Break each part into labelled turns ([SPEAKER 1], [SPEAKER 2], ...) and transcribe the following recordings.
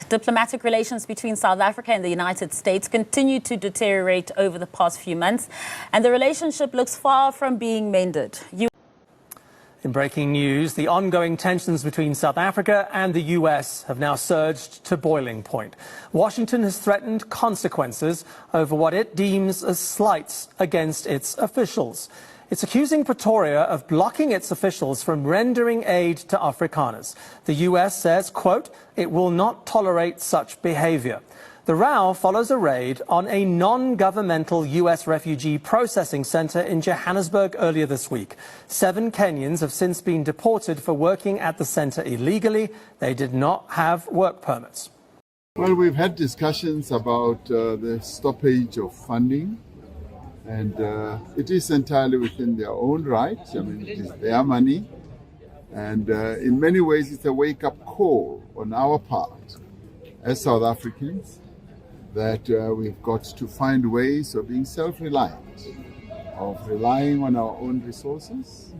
[SPEAKER 1] Diplomatic relations between South Africa and the United States continue to deteriorate over the past few months, and the relationship looks far from being mended.
[SPEAKER 2] In breaking news, the ongoing tensions between South Africa and the US have now surged to boiling point. Washington has threatened consequences over what it deems as slights against its officials. It's accusing Pretoria of blocking its officials from rendering aid to Afrikaners. The US says, quote, it will not tolerate such behavior. The row follows a raid on a non-governmental US refugee processing center in Johannesburg earlier this week. 7 Kenyans have since been deported for working at the center illegally. They did not have work permits.
[SPEAKER 3] Well, we've had discussions about the stoppage of funding, and it is entirely within their own right. I mean, it is their money, and in many ways it's a wake-up call on our part as South Africans that we've got to find ways of being self-reliant, of relying on our own resources,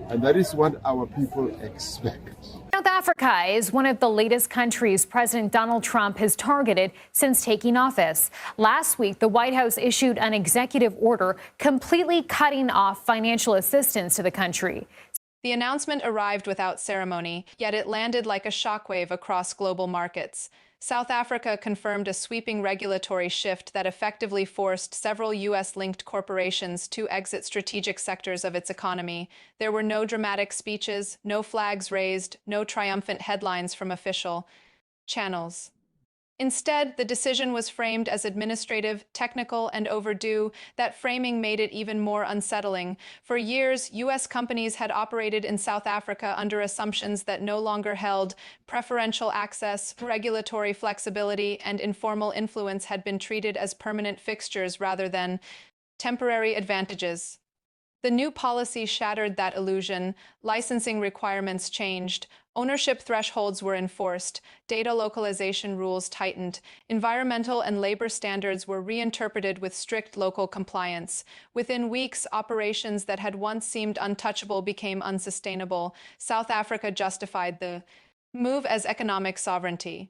[SPEAKER 3] and that is what our people expect.
[SPEAKER 4] South Africa is one of the latest countries President Donald Trump has targeted since taking office. Last week, the White House issued an executive order completely cutting off financial assistance to the country.
[SPEAKER 5] The announcement arrived without ceremony, yet it landed like a shockwave across global markets. South Africa confirmed a sweeping regulatory shift that effectively forced several U.S.-linked corporations to exit strategic sectors of its economy. There were no dramatic speeches, no flags raised, no triumphant headlines from official channels. Instead, the decision was framed as administrative, technical, and overdue. That framing made it even more unsettling. For years, U.S. companies had operated in South Africa under assumptions that no longer held. Preferential access, regulatory flexibility, and informal influence had been treated as permanent fixtures rather than temporary advantages. The new policy shattered that illusion. Licensing requirements changed. Ownership thresholds were enforced. Data localization rules tightened. Environmental and labor standards were reinterpreted with strict local compliance. Within weeks, operations that had once seemed untouchable became unsustainable. South Africa justified the move as economic sovereignty.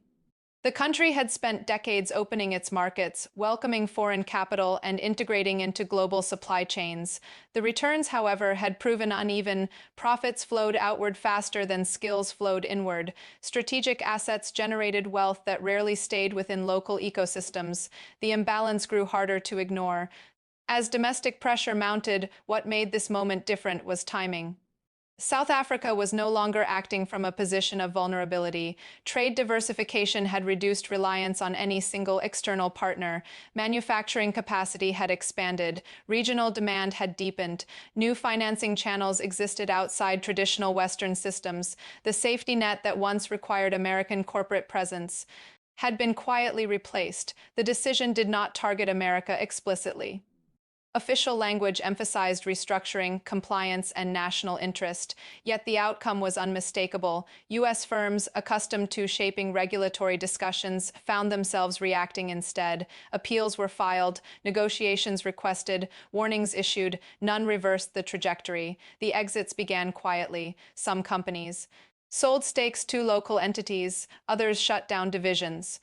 [SPEAKER 5] The country had spent decades opening its markets, welcoming foreign capital, and integrating into global supply chains. The returns, however, had proven uneven. Profits flowed outward faster than skills flowed inward. Strategic assets generated wealth that rarely stayed within local ecosystems. The imbalance grew harder to ignore. As domestic pressure mounted, what made this moment different was timing. South Africa was no longer acting from a position of vulnerability. Trade diversification had reduced reliance on any single external partner. Manufacturing capacity had expanded. Regional demand had deepened. New financing channels existed outside traditional Western systems. The safety net that once required American corporate presence had been quietly replaced. The decision did not target America explicitly. Official language emphasized restructuring, compliance, and national interest, yet the outcome was unmistakable. U.S. firms, accustomed to shaping regulatory discussions, found themselves reacting instead. Appeals were filed, negotiations requested, warnings issued, none reversed the trajectory. The exits began quietly. Some companies sold stakes to local entities, others shut down divisions.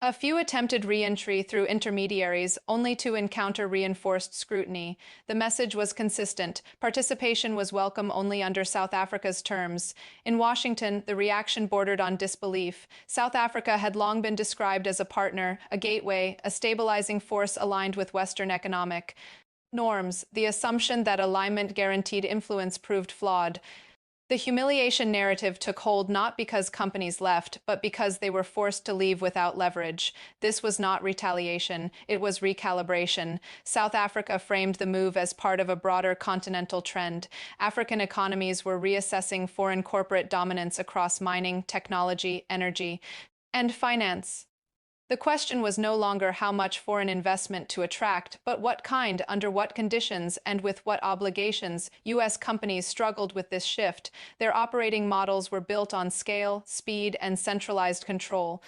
[SPEAKER 5] A few attempted re-entry through intermediaries, only to encounter reinforced scrutiny. The message was consistent. Participation was welcome only under South Africa's terms. In Washington, the reaction bordered on disbelief. South Africa had long been described as a partner, a gateway, a stabilizing force aligned with Western economic norms. The assumption that alignment guaranteed influence proved flawed. The humiliation narrative took hold not because companies left, but because they were forced to leave without leverage. This was not retaliation, it was recalibration. South Africa framed the move as part of a broader continental trend. African economies were reassessing foreign corporate dominance across mining, technology, energy, and finance. The question was no longer how much foreign investment to attract, but what kind, under what conditions, and with what obligations. U.S. companies struggled with this shift. Their operating models were built on scale, speed, and centralized control.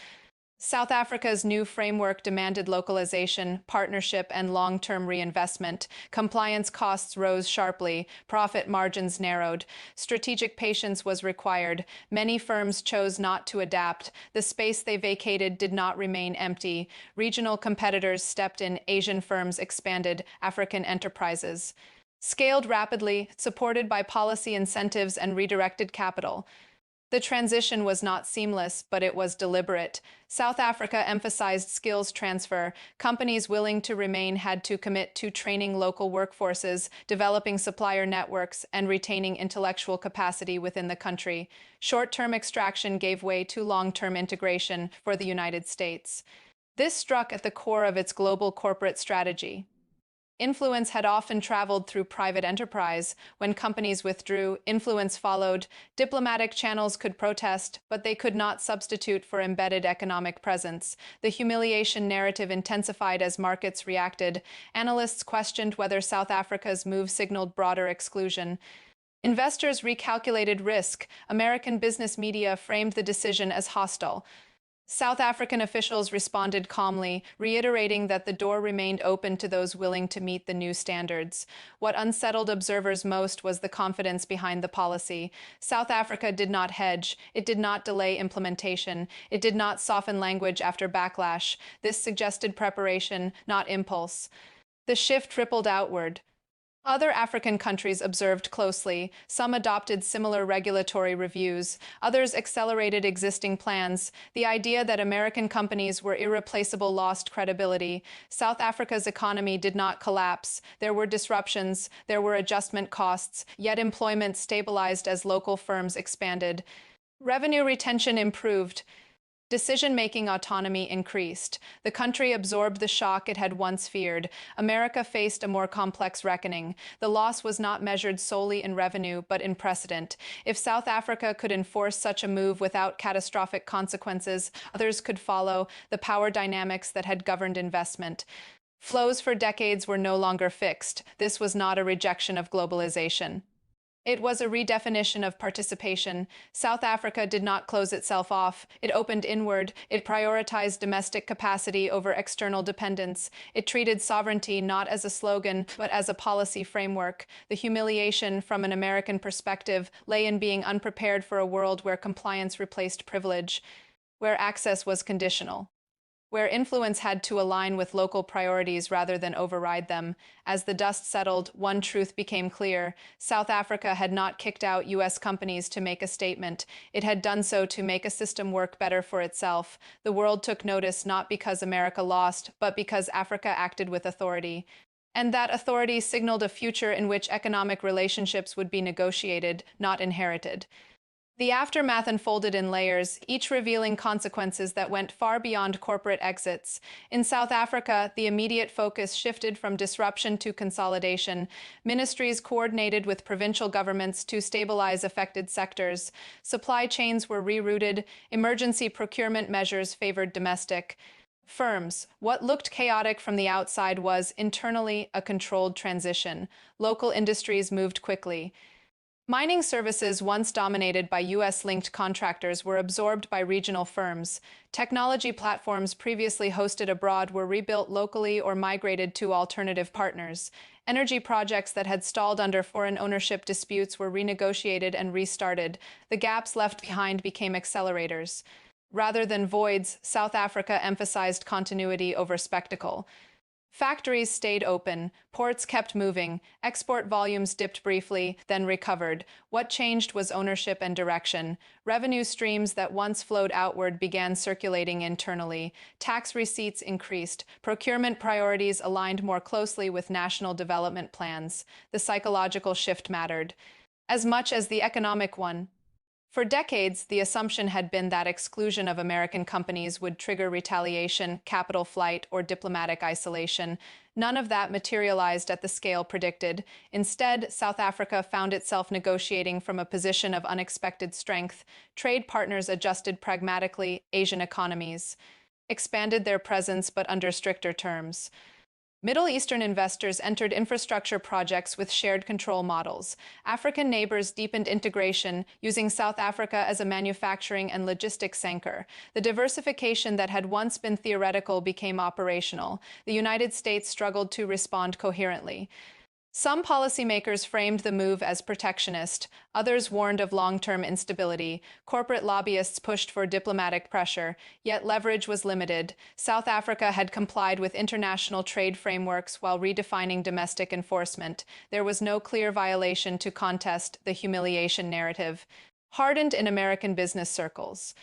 [SPEAKER 5] South Africa's new framework demanded localization, partnership, and long-term reinvestment. Compliance costs rose sharply, profit margins narrowed. Strategic patience was required. Many firms chose not to adapt. The space they vacated did not remain empty. Regional competitors stepped in, Asian firms expanded, African enterprises scaled rapidly, supported by policy incentives and redirected capital. The transition was not seamless, but it was deliberate. South Africa emphasized skills transfer. Companies willing to remain had to commit to training local workforces, developing supplier networks, and retaining intellectual capacity within the country. Short-term extraction gave way to long-term integration for the United States. This struck at the core of its global corporate strategy. Influence had often traveled through private enterprise. When companies withdrew, influence followed. Diplomatic channels could protest, but they could not substitute for embedded economic presence. The humiliation narrative intensified as markets reacted. Analysts questioned whether South Africa's move signaled broader exclusion. Investors recalculated risk. American business media framed the decision as hostile. South African officials responded calmly, reiterating that the door remained open to those willing to meet the new standards. What unsettled observers most was the confidence behind the policy. South Africa did not hedge. It did not delay implementation. It did not soften language after backlash. This suggested preparation, not impulse. The shift rippled outward. Other African countries observed closely. Some adopted similar regulatory reviews. Others accelerated existing plans. The idea that American companies were irreplaceable lost credibility. South Africa's economy did not collapse. There were disruptions. There were adjustment costs. Yet employment stabilized as local firms expanded. Revenue retention improved. Decision-making autonomy increased. The country absorbed the shock it had once feared. America faced a more complex reckoning. The loss was not measured solely in revenue, but in precedent. If South Africa could enforce such a move without catastrophic consequences, others could follow. The power dynamics that had governed investment. Flows for decades were no longer fixed. This was not a rejection of globalization. It was a redefinition of participation. South Africa did not close itself off. It opened inward. It prioritized domestic capacity over external dependence. It treated sovereignty not as a slogan, but as a policy framework. The humiliation, from an American perspective, lay in being unprepared for a world where compliance replaced privilege, where access was conditional, where influence had to align with local priorities rather than override them. As the dust settled, one truth became clear. South Africa had not kicked out U.S. companies to make a statement. It had done so to make a system work better for itself. The world took notice not because America lost, but because Africa acted with authority. And that authority signaled a future in which economic relationships would be negotiated, not inherited. The aftermath unfolded in layers, each revealing consequences that went far beyond corporate exits. In South Africa, the immediate focus shifted from disruption to consolidation. Ministries coordinated with provincial governments to stabilize affected sectors. Supply chains were rerouted. Emergency procurement measures favored domestic firms. What looked chaotic from the outside was, internally, a controlled transition. Local industries moved quickly. Mining services, once dominated by U.S.-linked contractors, were absorbed by regional firms. Technology platforms previously hosted abroad were rebuilt locally or migrated to alternative partners. Energy projects that had stalled under foreign ownership disputes were renegotiated and restarted. The gaps left behind became accelerators. Rather than voids, South Africa emphasized continuity over spectacle. Factories stayed open, ports kept moving, export volumes dipped briefly, then recovered. What changed was ownership and direction. Revenue streams that once flowed outward began circulating internally. Tax receipts increased. Procurement priorities aligned more closely with national development plans. The psychological shift mattered as much as the economic one. For decades, the assumption had been that exclusion of American companies would trigger retaliation, capital flight, or diplomatic isolation. None of that materialized at the scale predicted. Instead, South Africa found itself negotiating from a position of unexpected strength. Trade partners adjusted pragmatically. Asian economies expanded their presence, but under stricter terms. Middle Eastern investors entered infrastructure projects with shared control models. African neighbors deepened integration, using South Africa as a manufacturing and logistics anchor. The diversification that had once been theoretical became operational. The United States struggled to respond coherently. Some policymakers framed the move as protectionist, others warned of long-term instability. Corporate lobbyists pushed for diplomatic pressure, yet leverage was limited. South Africa had complied with international trade frameworks while redefining domestic enforcement. There was no clear violation to contest the humiliation narrative, hardened in American business circles.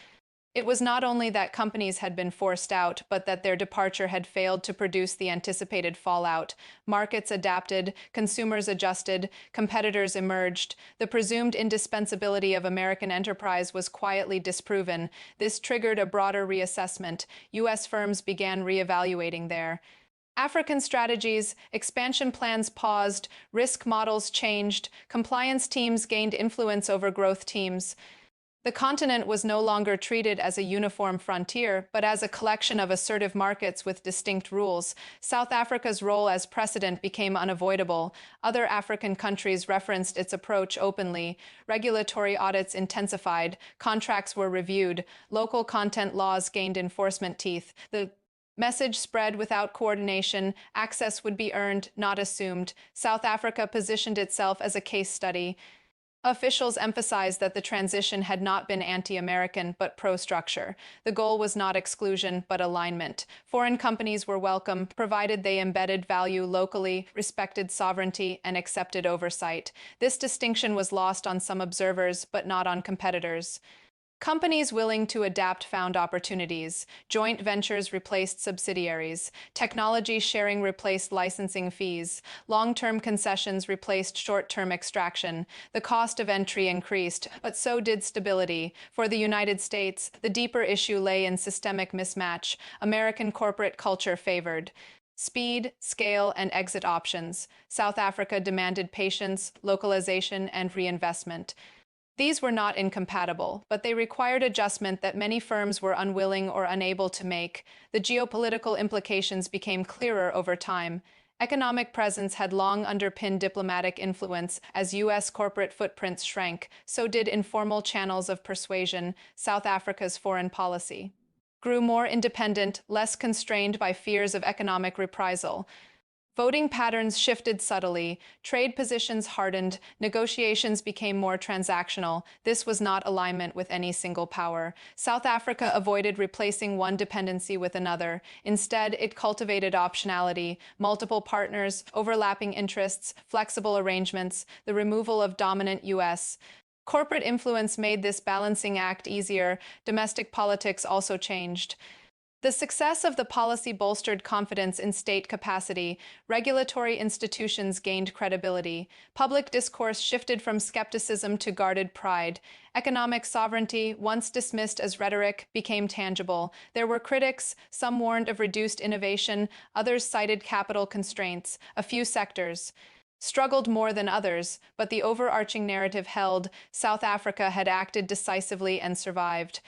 [SPEAKER 5] It was not only that companies had been forced out, but that their departure had failed to produce the anticipated fallout. Markets adapted, consumers adjusted, competitors emerged. The presumed indispensability of American enterprise was quietly disproven. This triggered a broader reassessment. U.S. firms began reevaluating their African strategies, expansion plans paused, risk models changed, compliance teams gained influence over growth teams. The continent was no longer treated as a uniform frontier, but as a collection of assertive markets with distinct rules. South Africa's role as precedent became unavoidable. Other African countries referenced its approach openly. Regulatory audits intensified, contracts were reviewed, local content laws gained enforcement teeth. The message spread without coordination. Access would be earned, not assumed. South Africa positioned itself as a case study. Officials emphasized that the transition had not been anti-American, but pro-structure. The goal was not exclusion, but alignment. Foreign companies were welcome, provided they embedded value locally, respected sovereignty, and accepted oversight. This distinction was lost on some observers, but not on competitors. Companies willing to adapt found opportunities. Joint ventures replaced subsidiaries. Technology sharing replaced licensing fees. Long-term concessions replaced short-term extraction. The cost of entry increased, but so did stability. For the United States, the deeper issue lay in systemic mismatch. American corporate culture favored speed, scale, and exit options. South Africa demanded patience, localization, and reinvestment. These were not incompatible, but they required adjustment that many firms were unwilling or unable to make. The geopolitical implications became clearer over time. Economic presence had long underpinned diplomatic influence. As U.S. corporate footprints shrank, so did informal channels of persuasion. South Africa's foreign policy grew more independent, less constrained by fears of economic reprisal. Voting patterns shifted subtly, trade positions hardened, negotiations became more transactional. This was not alignment with any single power. South Africa avoided replacing one dependency with another. Instead, it cultivated optionality, multiple partners, overlapping interests, flexible arrangements, the removal of dominant U.S. Corporate influence made this balancing act easier. Domestic politics also changed. The success of the policy bolstered confidence in state capacity. Regulatory institutions gained credibility. Public discourse shifted from skepticism to guarded pride. Economic sovereignty, once dismissed as rhetoric, became tangible. There were critics, some warned of reduced innovation, others cited capital constraints. A few sectors struggled more than others, but the overarching narrative held. South Africa had acted decisively and survived.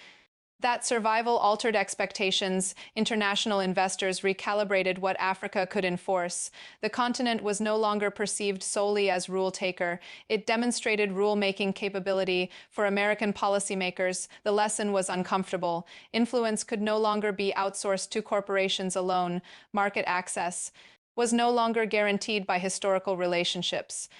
[SPEAKER 5] That survival altered expectations. International investors recalibrated what Africa could enforce. The continent was no longer perceived solely as rule-taker. It demonstrated rule-making capability. For American policymakers, the lesson was uncomfortable. Influence could no longer be outsourced to corporations alone. Market access was no longer guaranteed by historical relationships.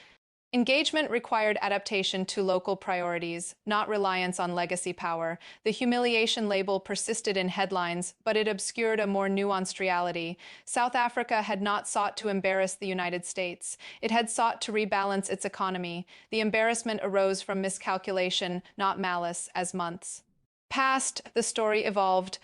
[SPEAKER 5] Engagement required adaptation to local priorities, not reliance on legacy power. The humiliation label persisted in headlines, but it obscured a more nuanced reality. South Africa had not sought to embarrass the United States. It had sought to rebalance its economy. The embarrassment arose from miscalculation, not malice. As months passed, the story evolved.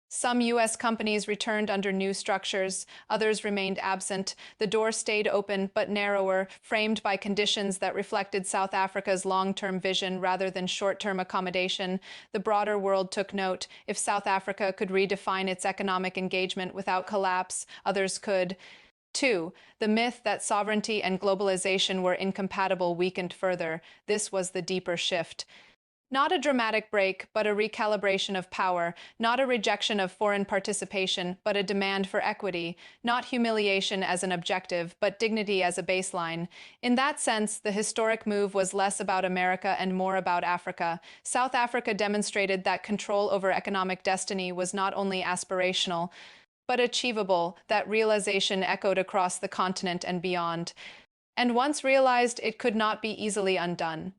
[SPEAKER 5] Some U.S. companies returned under new structures, others remained absent. The door stayed open but narrower, framed by conditions that reflected South Africa's long-term vision rather than short-term accommodation. The broader world took note. If South Africa could redefine its economic engagement without collapse, others could. 2. The myth that sovereignty and globalization were incompatible weakened further. This was the deeper shift. Not a dramatic break, but a recalibration of power, not a rejection of foreign participation, but a demand for equity, not humiliation as an objective, but dignity as a baseline. In that sense, the historic move was less about America and more about Africa. South Africa demonstrated that control over economic destiny was not only aspirational, but achievable. That realization echoed across the continent and beyond. And once realized, it could not be easily undone.